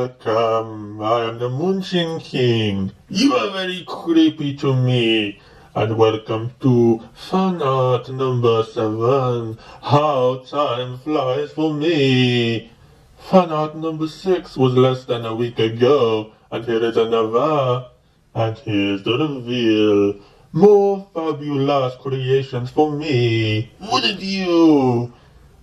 Welcome, I am the Moonchin King. You are very creepy to me. And welcome to fan art number 7. How time flies for me. Fan art number 6 was less than a week ago. And here is another. And here's the reveal. More fabulous creations for me. Wouldn't you?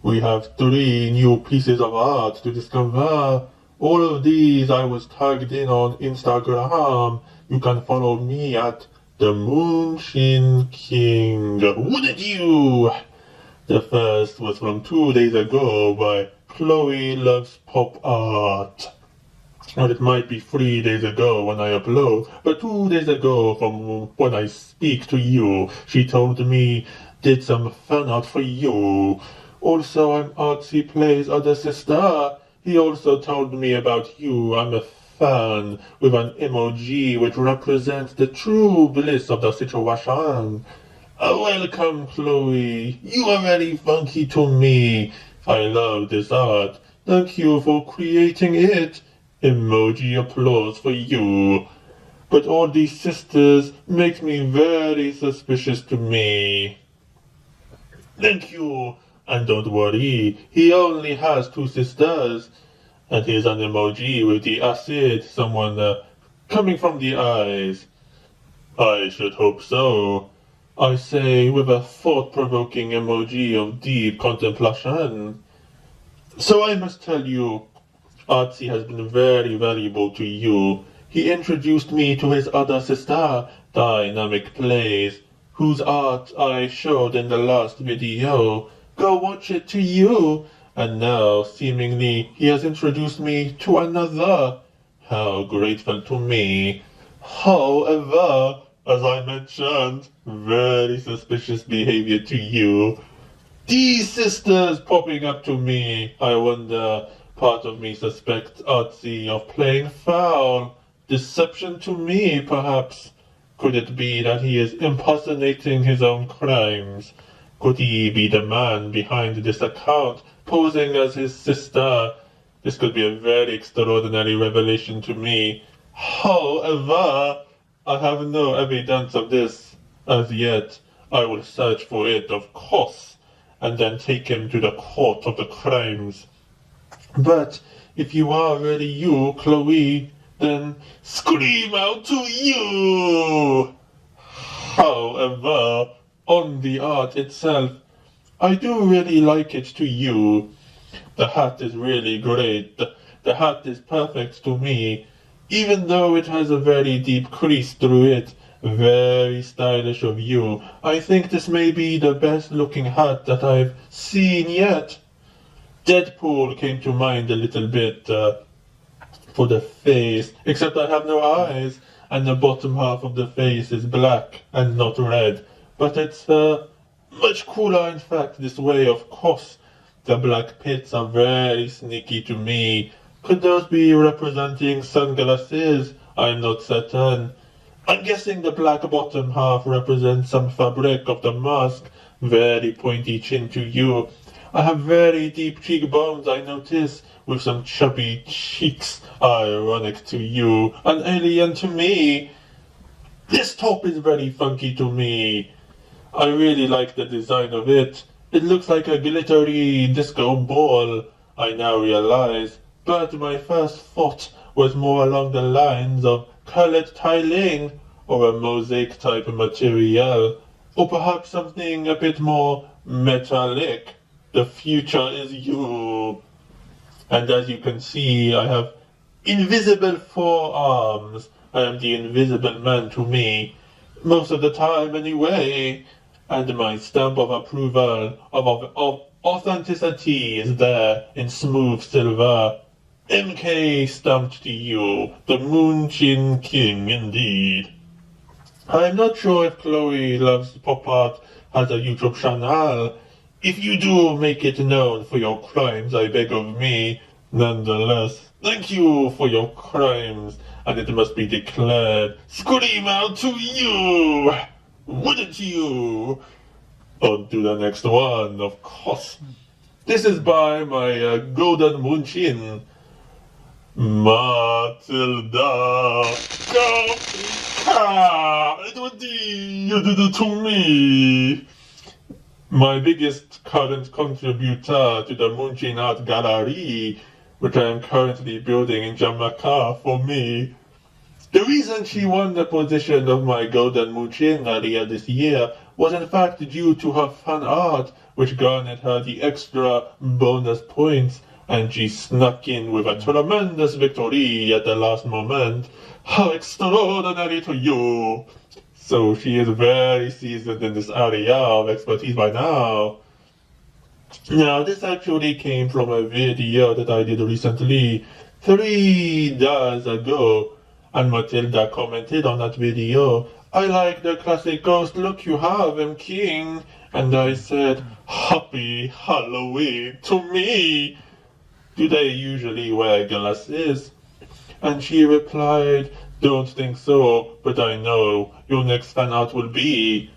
We have 3 new pieces of art to discover. All of these I was tagged in on Instagram. You can follow me at the Moonchin King. Wouldn't you? The first was from 2 days ago by Chloe Loves Pop Art. Or it might be 3 days ago when I upload, but 2 days ago from when I speak to you, she told me did some fan art for you. Also, I'm Artsy Play's other sister. He also told me about you. I'm a fan with an emoji which represents the true bliss of the situation. Welcome, Chloe. You are very funky to me. I love this art. Thank you for creating it. Emoji applause for you. But all these sisters make me very suspicious to me. Thank you. And don't worry, he only has 2 sisters. And here's an emoji with the acid, someone coming from the eyes. I should hope so. I say with a thought-provoking emoji of deep contemplation. So I must tell you, Artsy has been very valuable to you. He introduced me to his other sister, Dynamic Plays, whose art I showed in the last video. Go watch it to you. And now, seemingly, he has introduced me to another. How grateful to me. However, as I mentioned, very suspicious behavior to you. These sisters popping up to me. I wonder, part of me suspects Artsy of playing foul. Deception to me, perhaps. Could it be that he is impersonating his own crimes? Could he be the man behind this account, posing as his sister? This could be a very extraordinary revelation to me. However, I have no evidence of this as yet. I will search for it, of course, and then take him to the court of the crimes. But if you are really you, Chloe, then scream out to you! However, on the art itself, I do really like it to you. The hat is really great. The hat is perfect to me, even though it has a very deep crease through it. Very stylish of you. I think this may be the best looking hat that I've seen yet. Deadpool came to mind a little bit for the face, except I have no eyes, and the bottom half of the face is black and not red. But it's much cooler, in fact, this way, of course. The black pits are very sneaky to me. Could those be representing sunglasses? I'm not certain. I'm guessing the black bottom half represents some fabric of the mask. Very pointy chin to you. I have very deep cheekbones, I notice, with some chubby cheeks. Ironic to you, an alien to me. This top is very funky to me. I really like the design of it. It looks like a glittery disco ball, I now realize. But my first thought was more along the lines of colored tiling, or a mosaic type material, or perhaps something a bit more metallic. The future is you. And as you can see, I have invisible forearms. I am the invisible man to me, most of the time anyway. And my stamp of approval, of authenticity is there in smooth silver. MK stamped to you, the Moonchin King indeed. I'm not sure if Chloe Loves Pop Art has a YouTube channel. If you do, make it known for your crimes, I beg of me. Nonetheless, thank you for your crimes, and it must be declared. Scream out to you! Wouldn't you? On to the next one, of course. This is by my golden Moonchin. Matilda, what you did to me. My biggest current contributor to the Moonchin Art Gallery, which I am currently building in Jamaica for me. The reason she won the position of my Golden Moonchin earlier this year was in fact due to her fan art, which garnered her the extra bonus points, and she snuck in with a tremendous victory at the last moment. How extraordinary to you! So she is very seasoned in this area of expertise by now. Now, this actually came from a video that I did recently, 3 days ago, and Matilda commented on that video, "I like the classic ghost look you have, King," and I said, "Happy Halloween to me! Do they usually wear glasses?" And she replied, "Don't think so, but I know your next fan art will be,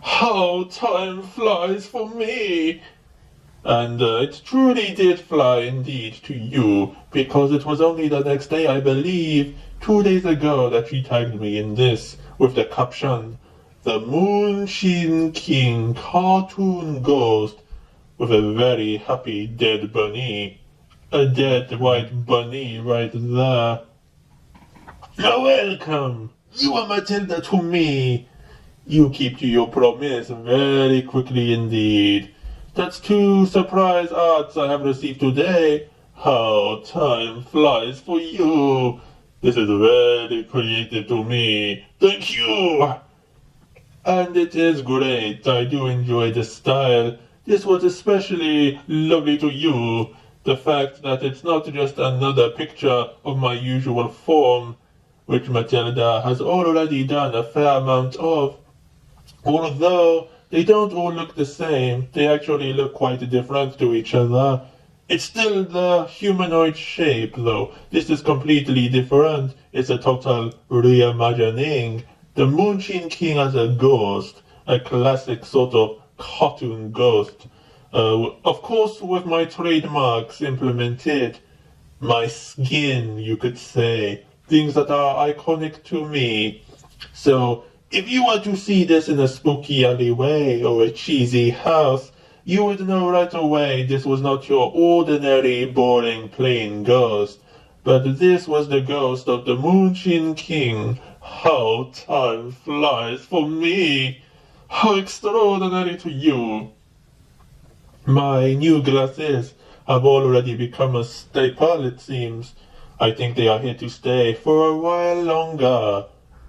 how time flies for me." And it truly did fly indeed to you, because it was only the next day, I believe, 2 days ago, that she tagged me in this, with the caption, "The Moonchin King cartoon ghost," with a very happy dead bunny. A dead white bunny right there. Welcome! You are Matilda to me. You keep to your promise very quickly indeed. That's 2 surprise arts I have received today. How time flies for you. This is very creative to me. Thank you. And it is great. I do enjoy the style. This was especially lovely to you. The fact that it's not just another picture of my usual form, which Matilda has already done a fair amount of. Although they don't all look the same, they actually look quite different to each other. It's still the humanoid shape, though. This is completely different. It's a total reimagining. The Moonchin King as a ghost, a classic sort of cartoon ghost. Of course, with my trademarks implemented. My skin, you could say. Things that are iconic to me. So, if you were to see this in a spooky alleyway or a cheesy house, you would know right away this was not your ordinary, boring, plain ghost, but this was the ghost of the Moonchin King. How time flies for me! How extraordinary to you! My new glasses have already become a staple, it seems. I think they are here to stay for a while longer.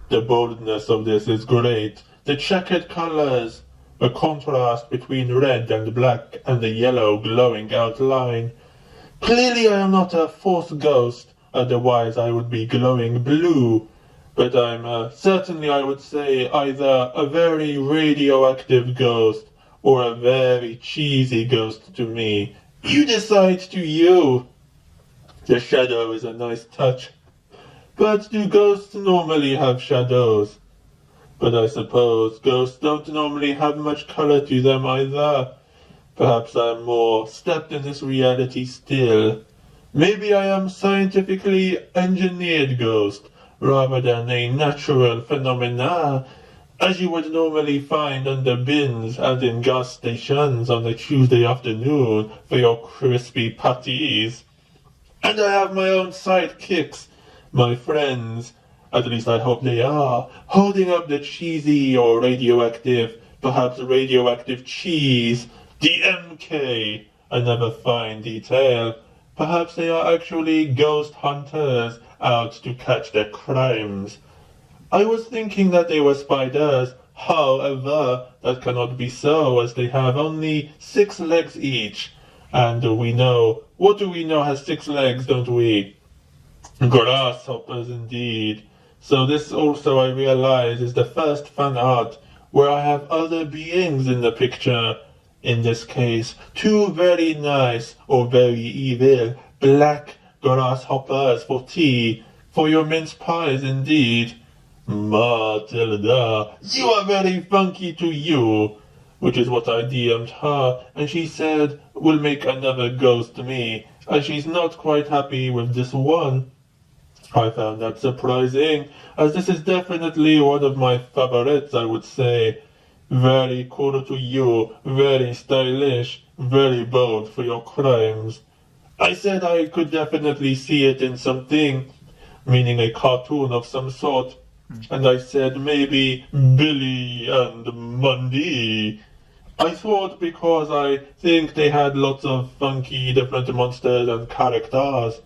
The boldness of this is great. The checkered colors, the contrast between red and black and the yellow glowing outline. Clearly I am not a force ghost, otherwise I would be glowing blue. But I'm certainly, I would say, either a very radioactive ghost or a very cheesy ghost to me. You decide to you. The shadow is a nice touch. But do ghosts normally have shadows? But I suppose ghosts don't normally have much color to them either. Perhaps I'm more steeped in this reality still. Maybe I am scientifically engineered ghost, rather than a natural phenomena, as you would normally find on the bins and in gas stations on a Tuesday afternoon for your crispy patties. And I have my own sidekicks, my friends, at least I hope they are, holding up the cheesy or radioactive, perhaps radioactive cheese, the MK, another fine detail. Perhaps they are actually ghost hunters out to catch their crimes. I was thinking that they were spiders, however, that cannot be so, as they have only 6 legs each. And what do we know has 6 legs, don't we? Grasshoppers indeed. So this also, I realize, is the first fan art where I have other beings in the picture. In this case, 2 very nice or very evil black grasshoppers for tea, for your mince pies indeed. Matilda, you are very funky to you, which is what I DM'd her, and she said, will make another ghost me, as she's not quite happy with this one. I found that surprising, as this is definitely one of my favorites, I would say. Very cool to you, very stylish, very bold for your crimes. I said I could definitely see it in something, meaning a cartoon of some sort. And I said maybe Billy and Mandy. I thought because I think they had lots of funky different monsters and characters.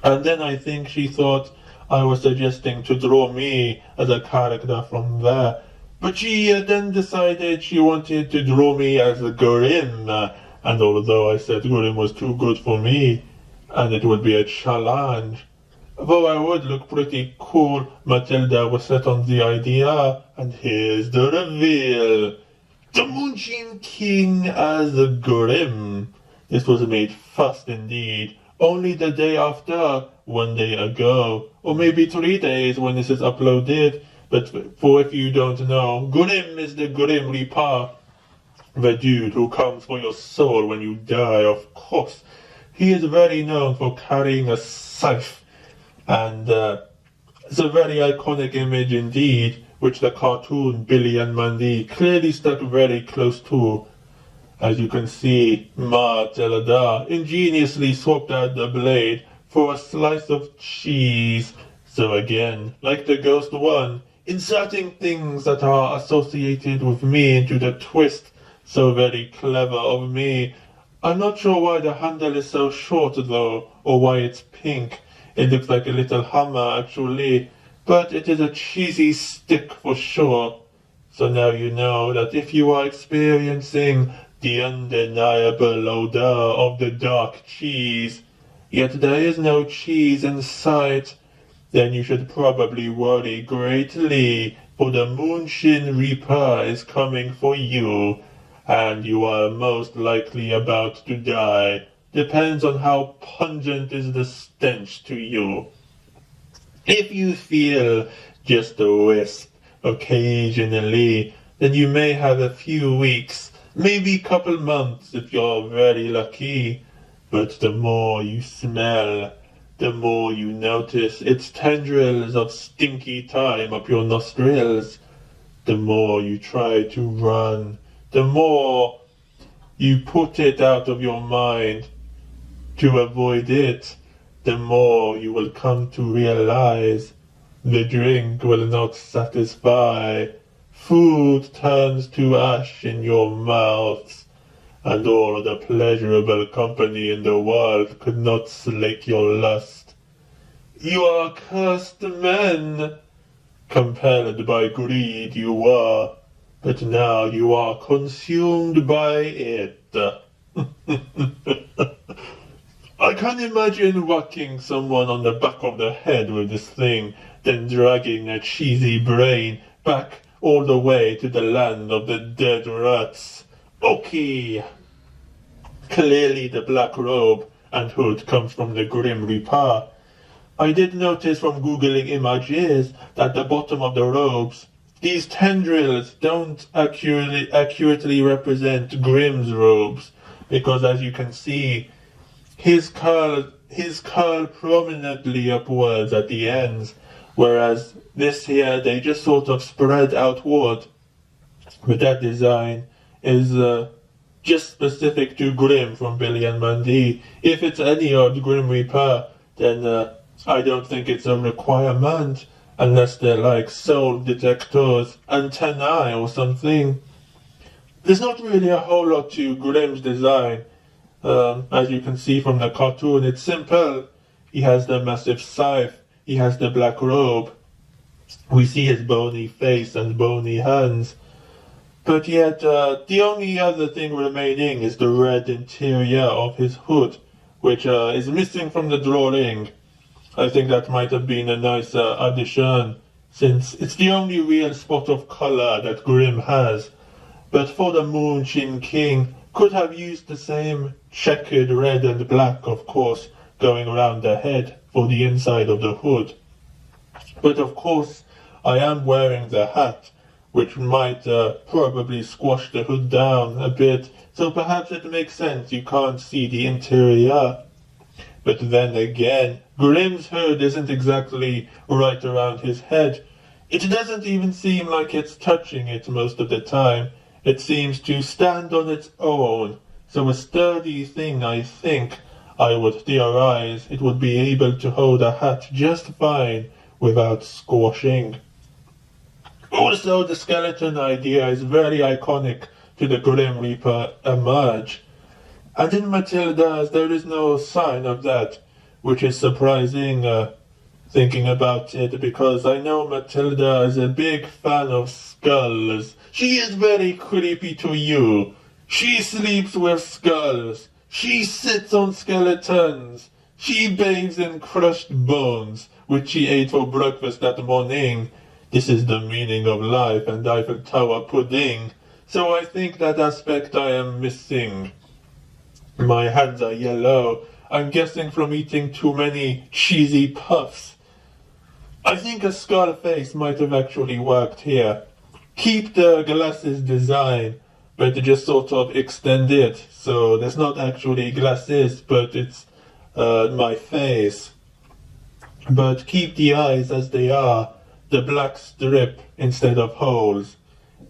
And then I think she thought I was suggesting to draw me as a character from there. But she then decided she wanted to draw me as a Grim. And although I said Grim was too good for me, and it would be a challenge, though I would look pretty cool, Matilda was set on the idea, and here's the reveal. The Moonchin King as a Grim. This was made fast indeed. Only the day after, 1 day ago, or maybe 3 days when this is uploaded. But for if you don't know, Grim is the Grim Reaper. The dude who comes for your soul when you die, of course. He is very known for carrying a scythe. And it's a very iconic image indeed, which the cartoon Billy and Mandy clearly stuck very close to. As you can see, Matilda ingeniously swapped out the blade for a slice of cheese. So again, like the ghost one, inserting things that are associated with me into the twist. So very clever of me. I'm not sure why the handle is so short though, or why it's pink. It looks like a little hammer actually, but it is a cheesy stick for sure. So now you know that if you are experiencing the undeniable odor of the dark cheese, yet there is no cheese in sight, then you should probably worry greatly, for the Moonchin Reaper is coming for you, and you are most likely about to die. Depends on how pungent is the stench to you. If you feel just a wisp occasionally, then you may have a few weeks, maybe couple months if you're very lucky. But the more you smell, the more you notice its tendrils of stinky time up your nostrils. The more you try to run, the more you put it out of your mind to avoid it, the more you will come to realize the drink will not satisfy. Food turns to ash in your mouths, and all the pleasurable company in the world could not slake your lust. You are cursed men. Compelled by greed you were, but now you are consumed by it. I can imagine whacking someone on the back of the head with this thing, then dragging a cheesy brain back all the way to the land of the dead rats. Okay. Clearly the black robe and hood comes from the Grim Reaper. I did notice from googling images that the bottom of the robes, these tendrils don't accurately represent Grim's robes, because as you can see, his curl prominently upwards at the ends, whereas this here, they just sort of spread outward. But that design is just specific to Grim from Billy and Mandy. If it's any odd Grim Reaper, then I don't think it's a requirement, unless they're like soul detectors, antennae or something. There's not really a whole lot to Grim's design. As you can see from the cartoon, it's simple. He has the massive scythe, he has the black robe, we see his bony face and bony hands. But yet, the only other thing remaining is the red interior of his hood, which is missing from the drawing. I think that might have been a nice addition, since it's the only real spot of color that Grim has. But for the Moonchin King, could have used the same checkered red and black, of course, going around the head for the inside of the hood. But of course, I am wearing the hat, which might probably squash the hood down a bit, so perhaps it makes sense you can't see the interior. But then again, Grimm's hood isn't exactly right around his head. It doesn't even seem like it's touching it most of the time. It seems to stand on its own, so a sturdy thing, I think. I would theorize it would be able to hold a hat just fine without squashing. Also, the skeleton idea is very iconic to the Grim Reaper emerge. And in Matilda's there is no sign of that, which is surprising thinking about it, because I know Matilda is a big fan of skulls. She is very creepy to you. She sleeps with skulls. She sits on skeletons. She bathes in crushed bones, which she ate for breakfast that morning. This is the meaning of life and Eiffel Tower pudding. So I think that aspect I am missing. My hands are yellow. I'm guessing from eating too many cheesy puffs. I think a skull face might have actually worked here. Keep the glasses design, but just sort of extend it. So there's not actually glasses, but it's my face. But keep the eyes as they are, the black strip instead of holes,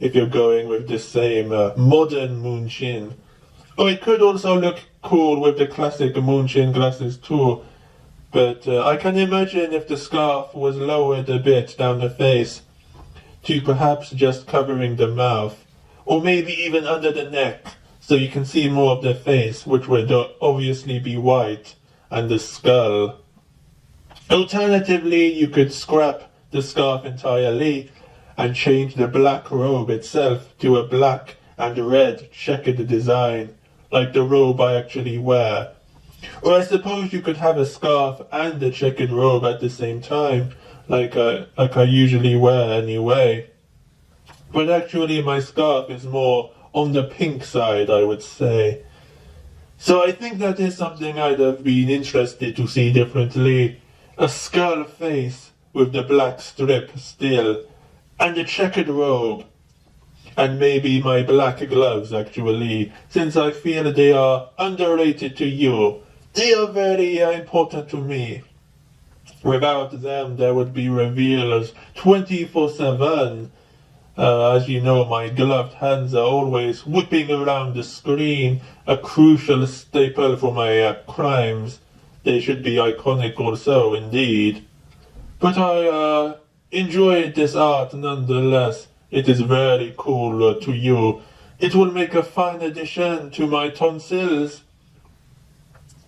if you're going with the same modern Moonchin. Oh, it could also look cool with the classic Moonchin glasses too, but I can imagine if the scarf was lowered a bit down the face, to perhaps just covering the mouth, or maybe even under the neck, so you can see more of the face, which would obviously be white, and the skull. Alternatively, you could scrap the scarf entirely and change the black robe itself to a black and red checkered design, like the robe I actually wear. Or I suppose you could have a scarf and a checkered robe at the same time, like I usually wear anyway. But actually my scarf is more on the pink side, I would say. So I think that is something I'd have been interested to see differently. A skull face with the black strip still, and a checkered robe. And maybe my black gloves, actually, since I feel they are underrated to you. They are very important to me. Without them, there would be reveals 24/7. As you know, my gloved hands are always whipping around the screen, a crucial staple for my crimes. They should be iconic also, indeed. But I enjoyed this art nonetheless. It is very cool to you. It will make a fine addition to my tonsils.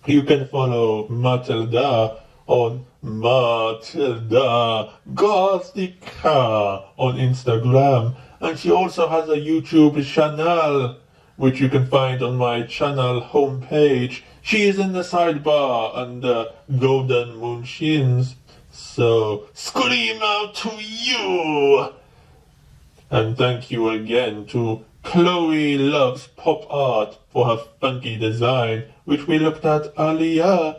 You can follow Matilda on Matilda Gothica on Instagram, and she also has a YouTube channel, which you can find on my channel homepage. She is in the sidebar under Golden Moonchins, so scream out to you! And thank you again to Chloe Loves Pop Art for her funky design, which we looked at earlier.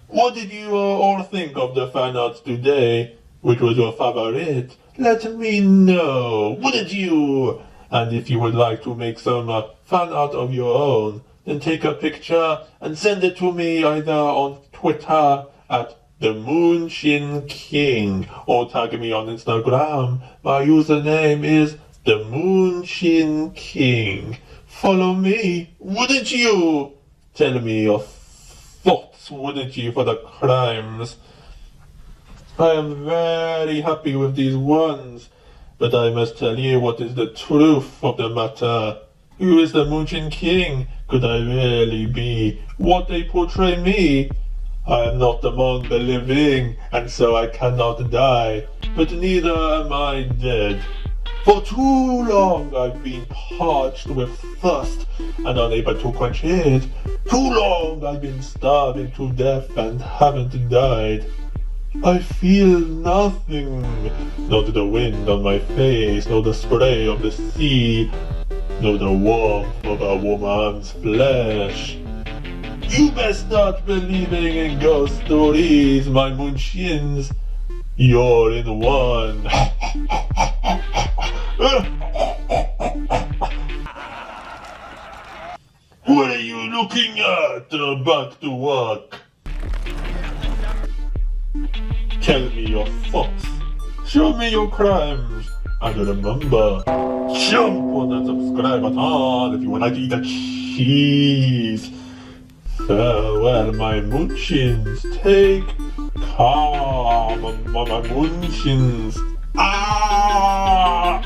What did you all think of the fan art today? Which was your favorite? Let me know, wouldn't you? And if you would like to make some fan art of your own, then take a picture and send it to me either on Twitter at the Moonchin King, or tag me on Instagram. My username is the Moonchin King. Follow me, wouldn't you? Tell me your thoughts, wouldn't you, for the crimes. I am very happy with these ones, but I must tell you what is the truth of the matter. Who is the Moonchin King? Could I really be what they portray me? I am not among the living, and so I cannot die, but neither am I dead. For too long I've been parched with thirst and unable to quench it. Too long I've been starving to death and haven't died. I feel nothing, not the wind on my face, nor the spray of the sea, nor the warmth of a woman's flesh. You best start believing in ghost stories, my Moonchins. You're in one. What are you looking at? Back to work. Tell me your faults. Show me your crimes. And remember, jump on that subscribe button if you would like to eat the cheese. Farewell, my Moonchins. Take calm, my Moonchins. Ah!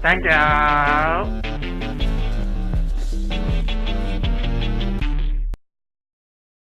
Thank you.